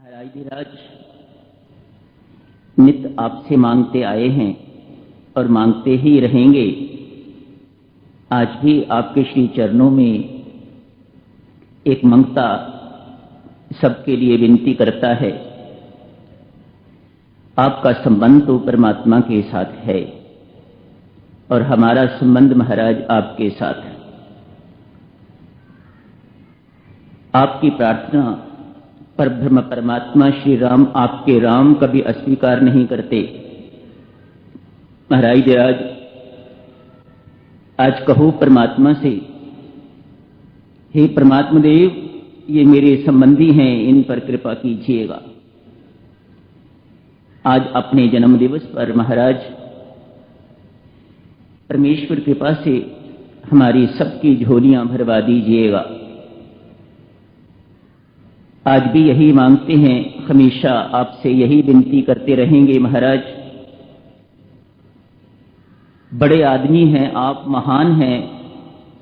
महाराज धीराज नित आपसे मांगते आए हैं और मांगते ही रहेंगे। आज भी आपके श्री चरणों में एक मंगता सबके लिए विनती करता है। आपका संबंध तो परमात्मा के साथ है और हमारा संबंध महाराज आपके साथ है। आपकी प्रार्थना पर ब्रह्म परमात्मा श्री राम आपके राम कभी अस्वीकार नहीं करते। महाराज धीराज आज कहो परमात्मा से, हे परमात्मा देव, ये मेरे संबंधी हैं, इन पर कृपा कीजिएगा। आज अपने जन्म दिवस पर महाराज परमेश्वर कृपा से हमारी सबकी झोलियां भरवा दीजिएगा। आज भी यही मांगते हैं, हमेशा आपसे यही विनती करते रहेंगे। महाराज बड़े आदमी हैं आप, महान हैं,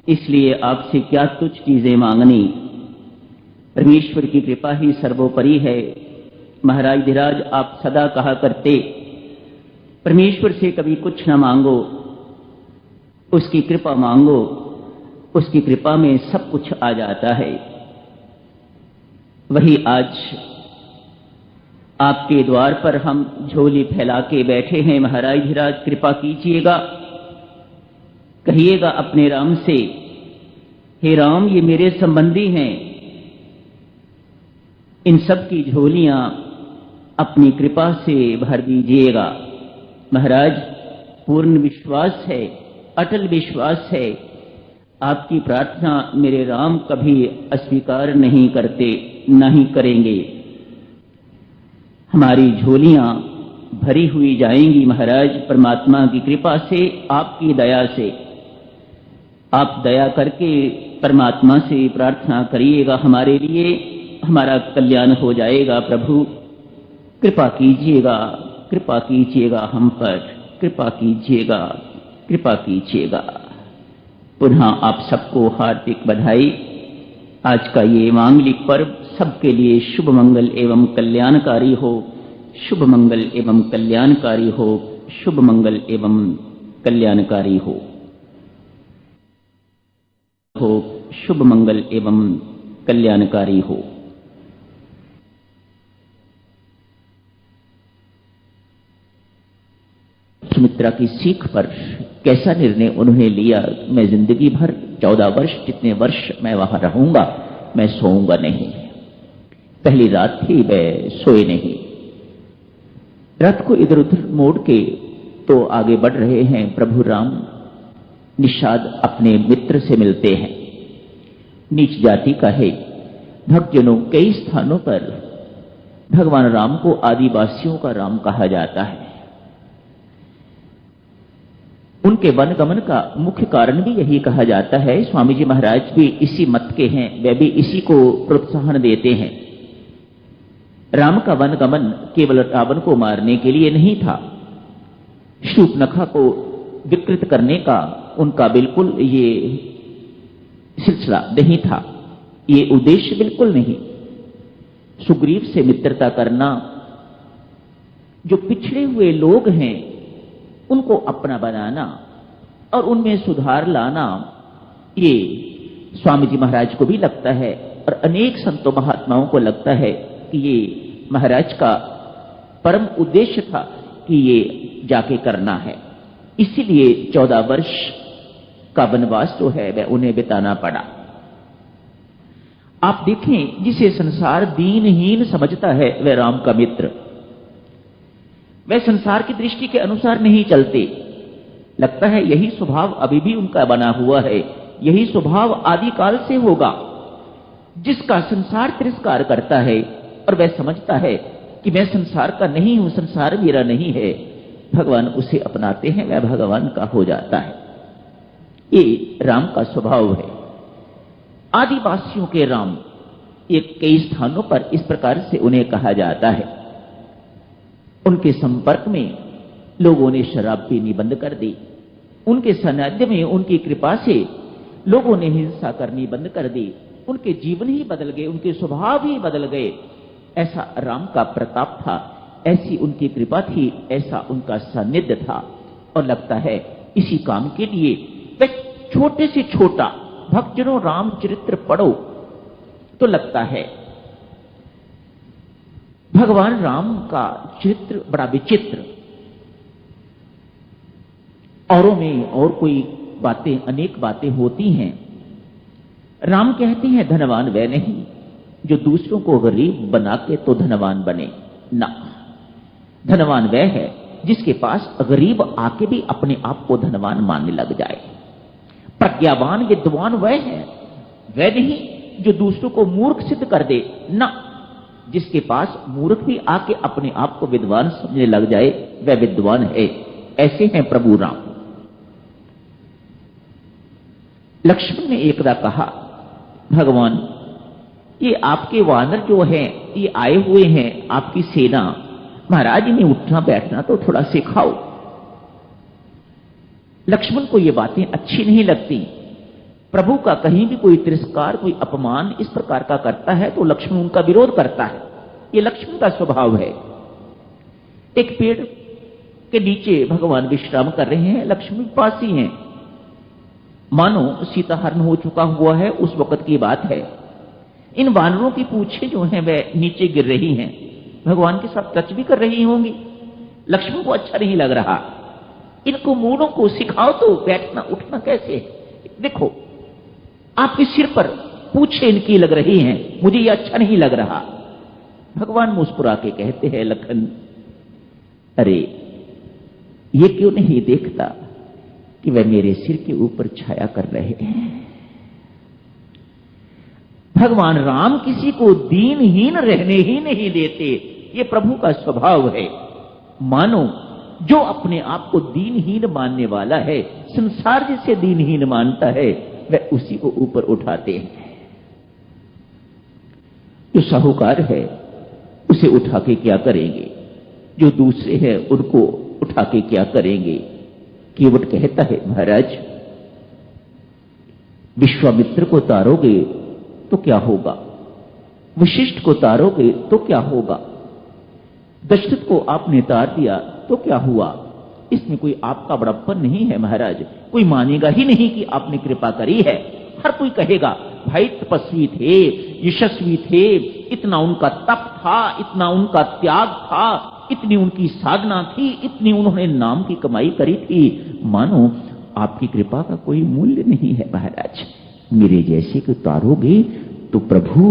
इसलिए आपसे क्या तुच्छ चीजें मांगनी। परमेश्वर की कृपा ही सर्वोपरि है। महाराज धीराज आप सदा कहा करते, परमेश्वर से कभी कुछ न मांगो, उसकी कृपा मांगो, उसकी कृपा में सब कुछ आ जाता है। वही आज आपके द्वार पर हम झोली फैला के बैठे हैं। महाराज धीराज कृपा कीजिएगा, कहिएगा अपने राम से, हे राम ये मेरे संबंधी हैं, इन सब की झोलियां अपनी कृपा से भर दीजिएगा। महाराज पूर्ण विश्वास है, अटल विश्वास है, आपकी प्रार्थना मेरे राम कभी अस्वीकार नहीं करते, नहीं करेंगे। हमारी झोलियां भरी हुई जाएंगी महाराज परमात्मा की कृपा से, आपकी दया से। आप दया करके परमात्मा से प्रार्थना करिएगा हमारे लिए, हमारा कल्याण हो जाएगा। प्रभु कृपा कीजिएगा, कृपा कीजिएगा हम पर, कृपा कीजिएगा, कृपा कीजिएगा। पुनः आप सबको हार्दिक बधाई। आज का ये मांगलिक पर्व सबके लिए शुभ मंगल एवं कल्याणकारी हो, शुभ मंगल एवं कल्याणकारी हो, शुभ मंगल एवं कल्याणकारी हो, शुभ मंगल एवं कल्याणकारी हो। सुमित्रा की सीख पर कैसा निर्णय उन्होंने लिया, मैं जिंदगी भर 14 वर्ष, जितने वर्ष मैं वहां रहूंगा, मैं सोऊंगा नहीं। पहली रात थी, मैं सोए नहीं। रथ को इधर उधर मोड़ के तो आगे बढ़ रहे हैं। प्रभु राम निषाद अपने मित्र से मिलते हैं। नीच जाति का है। भक्तजनों कई स्थानों पर भगवान राम को आदिवासियों का राम कहा जाता है। उनके वनगमन का मुख्य कारण भी यही कहा जाता है। स्वामी जी महाराज भी इसी मत के हैं, वे भी इसी को प्रोत्साहन देते हैं। राम का वनगमन केवल रावण को मारने के लिए नहीं था, शूर्पणखा को विकृत करने का उनका बिल्कुल ये सिलसिला नहीं था, ये उद्देश्य बिल्कुल नहीं। सुग्रीव से मित्रता करना, जो पिछड़े हुए लोग हैं उनको अपना बनाना और उनमें सुधार लाना, ये स्वामी जी महाराज को भी लगता है और अनेक संतों महात्माओं को लगता है कि ये महाराज का परम उद्देश्य था कि ये जाके करना है। इसीलिए 14 वर्ष का वनवास जो है वह उन्हें बिताना पड़ा। आप देखें, जिसे संसार दीनहीन समझता है वह राम का मित्र। वे संसार की दृष्टि के अनुसार नहीं चलते। लगता है यही स्वभाव अभी भी उनका बना हुआ है, यही स्वभाव आदिकाल से होगा। जिसका संसार तिरस्कार करता है और वह समझता है कि मैं संसार का नहीं हूं, संसार मेरा नहीं है, भगवान उसे अपनाते हैं, वह भगवान का हो जाता है। ये राम का स्वभाव है। आदिवासियों के राम, ये कई स्थानों पर इस प्रकार से उन्हें कहा जाता है। उनके संपर्क में लोगों ने शराब पीनी बंद कर दी। उनके सानिध्य में, उनकी कृपा से लोगों ने हिंसा करनी बंद कर दी। उनके जीवन ही बदल गए, उनके स्वभाव ही बदल गए। ऐसा राम का प्रताप था, ऐसी उनकी कृपा थी, ऐसा उनका सानिध्य था। और लगता है इसी काम के लिए वह छोटे से छोटा भक्तजनों रामचरित्र पढ़ो तो लगता है भगवान राम का चरित्र बड़ा विचित्र। औरों में और कोई बातें, अनेक बातें होती हैं। राम कहते हैं धनवान वह नहीं जो दूसरों को गरीब बना के तो धनवान बने, ना, धनवान वह है जिसके पास गरीब आके भी अपने आप को धनवान मानने लग जाए। प्रज्ञावान विद्वान वह है, वह नहीं जो दूसरों को मूर्ख सिद्ध कर दे, ना, जिसके पास मूर्ख भी आके अपने आप को विद्वान समझने लग जाए वह विद्वान है। ऐसे हैं प्रभु राम। लक्ष्मण ने एकदा कहा, भगवान ये आपके वानर जो हैं ये आए हुए हैं, आपकी सेना, महाराज इन्हें उठना बैठना तो थोड़ा सिखाओ। लक्ष्मण को ये बातें अच्छी नहीं लगती। प्रभु का कहीं भी कोई तिरस्कार, कोई अपमान इस प्रकार का करता है तो लक्ष्मण उनका विरोध करता है। ये लक्ष्मण का स्वभाव है। एक पेड़ के नीचे भगवान विश्राम कर रहे हैं, लक्ष्मण पास ही हैं। मानो सीता हरण हो चुका हुआ है, उस वक्त की बात है। इन वानरों की पूंछें जो हैं वह नीचे गिर रही हैं, भगवान के साथ टच भी कर रही होंगी। लक्ष्मण को अच्छा नहीं लग रहा। इनको मूढ़ों को सिखाओ तो बैठना उठना कैसे है। देखो आपके सिर पर पूंछें इनकी लग रही हैं, मुझे ये अच्छा नहीं लग रहा। भगवान मुस्कुरा के कहते हैं, लखन अरे ये क्यों नहीं देखता कि वह मेरे सिर के ऊपर छाया कर रहे हैं। भगवान राम किसी को दीनहीन रहने ही नहीं देते, ये प्रभु का स्वभाव है। मानो जो अपने आप को दीनहीन मानने वाला है, संसार जिसे दीनहीन मानता है, वह उसी को ऊपर उठाते हैं। जो साहूकार है उसे उठा के क्या करेंगे, जो दूसरे हैं उनको उठा के क्या करेंगे। केवट कहता है, महाराज विश्वामित्र को तारोगे तो क्या होगा, वशिष्ठ को तारोगे तो क्या होगा, दशरथ को आपने तार दिया तो क्या हुआ। इसमें कोई आपका बड़प्पन नहीं है महाराज, कोई मानेगा ही नहीं कि आपने कृपा करी है। हर कोई कहेगा भाई तपस्वी थे, यशस्वी थे, इतना उनका तप था, इतना उनका त्याग था, इतनी उनकी साधना थी, इतनी उन्होंने नाम की कमाई करी थी। मानो आपकी कृपा का कोई मूल्य नहीं है महाराज। मेरे जैसे को तारोगे तो प्रभु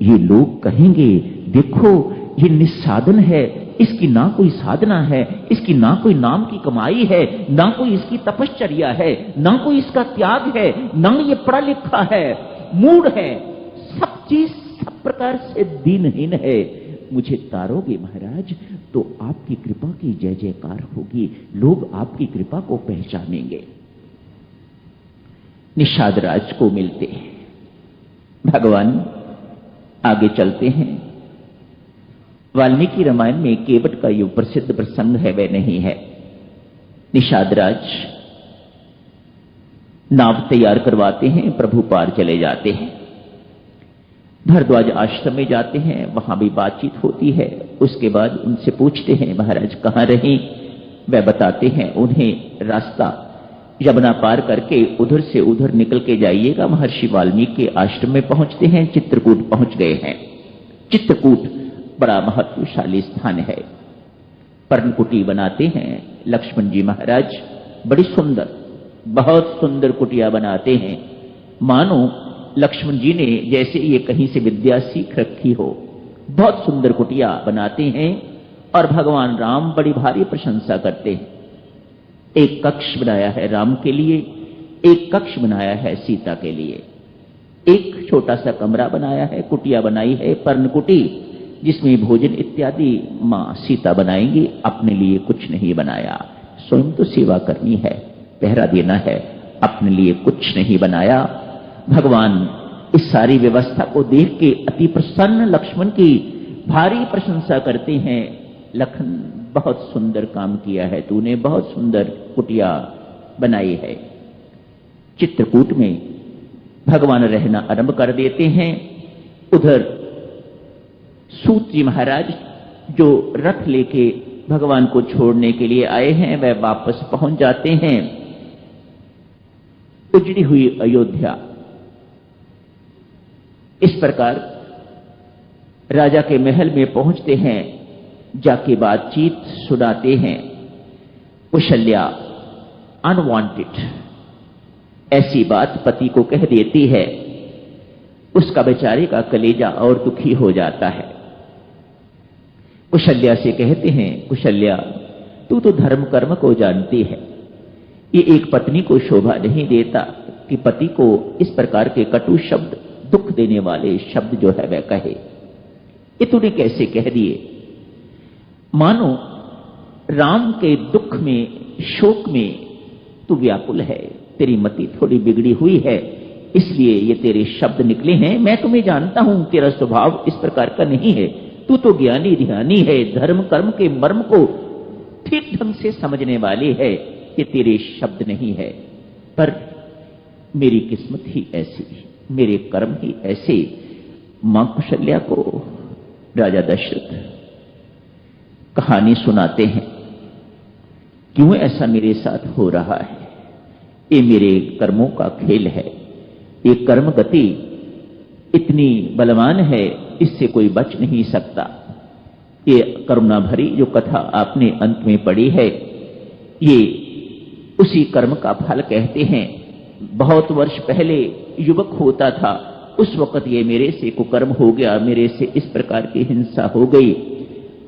ये लोग कहेंगे, देखो ये निस्साधन है, इसकी ना कोई साधना है, इसकी ना कोई नाम की कमाई है, ना कोई इसकी तपश्चर्या है, ना कोई इसका त्याग है, ना ये पढ़ा लिखा है, मूढ़ है, सब चीज सब प्रकार से दीनहीन है। मुझे तारोगे महाराज तो आपकी कृपा की जय जयकार होगी, लोग आपकी कृपा को पहचानेंगे। निषाद राज को मिलते हैं भगवान, आगे चलते हैं। वाल्मीकि रामायण में केवट का जो प्रसिद्ध प्रसंग है वह नहीं है। निषाद राज नाव तैयार करवाते हैं, प्रभु पार चले जाते हैं। भरद्वाज आश्रम में जाते हैं, वहां भी बातचीत होती है। उसके बाद उनसे पूछते हैं, महाराज कहां रहे। वह बताते हैं उन्हें रास्ता यमुना पार करके उधर से उधर निकल के जाइएगा। महर्षि वाल्मीकि के आश्रम में पहुंचते हैं, चित्रकूट पहुंच गए हैं। चित्रकूट बड़ा महत्वशाली स्थान है। पर्णकुटी बनाते हैं लक्ष्मण जी महाराज, बड़ी सुंदर, बहुत सुंदर कुटिया बनाते हैं। मानो लक्ष्मण जी ने जैसे ये कहीं से विद्या सीख रखी हो। बहुत सुंदर कुटिया बनाते हैं और भगवान राम बड़ी भारी प्रशंसा करते हैं। एक कक्ष बनाया है राम के लिए, एक कक्ष बनाया है सीता के लिए। एक छोटा सा कमरा बनाया है, कुटिया बनाई है पर्णकुटी, जिसमें भोजन इत्यादि मां सीता बनाएंगी, अपने लिए कुछ नहीं बनाया। स्वयं तो सेवा करनी है, पहरा देना है, अपने लिए कुछ नहीं बनाया। भगवान इस सारी व्यवस्था को देख के अति प्रसन्न लक्ष्मण की भारी प्रशंसा करते हैं। लखन बहुत सुंदर काम किया है तूने, बहुत सुंदर कुटिया बनाई है। चित्रकूट में भगवान रहना आरंभ कर देते हैं। उधर सूत जी महाराज जो रथ लेके भगवान को छोड़ने के लिए आए हैं वह वापस पहुंच जाते हैं उजड़ी हुई अयोध्या। इस प्रकार राजा के महल में पहुंचते हैं, जाके बातचीत सुनाते हैं। कुशल्या अनवांटेड ऐसी बात पति को कह देती है। उसका बेचारे का कलेजा और दुखी हो जाता है। कुशल्या से कहते हैं, कुशल्या तू तो धर्म कर्म को जानती है, ये एक पत्नी को शोभा नहीं देता कि पति को इस प्रकार के कटु शब्द, दुख देने वाले शब्द जो है वह कहे। ये तूने कैसे कह दिए? मानो राम के दुख में, शोक में तू व्याकुल है, तेरी मति थोड़ी बिगड़ी हुई है, इसलिए ये तेरे शब्द निकले हैं। मैं तुम्हें जानता हूं, तेरा स्वभाव इस प्रकार का नहीं है। तू तो ज्ञानी ध्यानी है, धर्म कर्म के मर्म को ठीक ढंग से समझने वाली है। ये तेरे शब्द नहीं है, पर मेरी किस्मत ही ऐसी, मेरे कर्म ही ऐसे। मां कुशल्या को राजा दशरथ कहानी सुनाते हैं, क्यों ऐसा मेरे साथ हो रहा है? ये मेरे कर्मों का खेल है। ये कर्म गति इतनी बलवान है, इससे कोई बच नहीं सकता। ये करुणा भरी जो कथा आपने अंत में पढ़ी है, ये उसी कर्म का फल कहते हैं। बहुत वर्ष पहले युवक होता था, उस वक्त ये मेरे से कुकर्म हो गया, मेरे से इस प्रकार की हिंसा हो गई,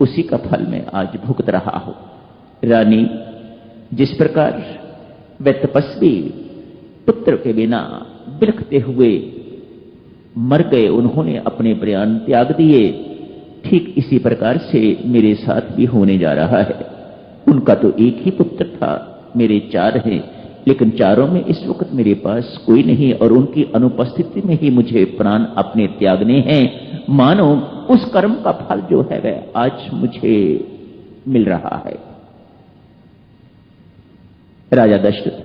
उसी का फल मैं आज भुगत रहा हूं। रानी, जिस प्रकार वे तपस्वी पुत्र के बिना बिलखते हुए मर गए, उन्होंने अपने प्राण त्याग दिए, ठीक इसी प्रकार से मेरे साथ भी होने जा रहा है। उनका तो एक ही पुत्र था, मेरे 4 हैं, लेकिन चारों में इस वक्त मेरे पास कोई नहीं, और उनकी अनुपस्थिति में ही मुझे प्राण अपने त्यागने हैं। मानो उस कर्म का फल जो है वह आज मुझे मिल रहा है। राजा दशरथ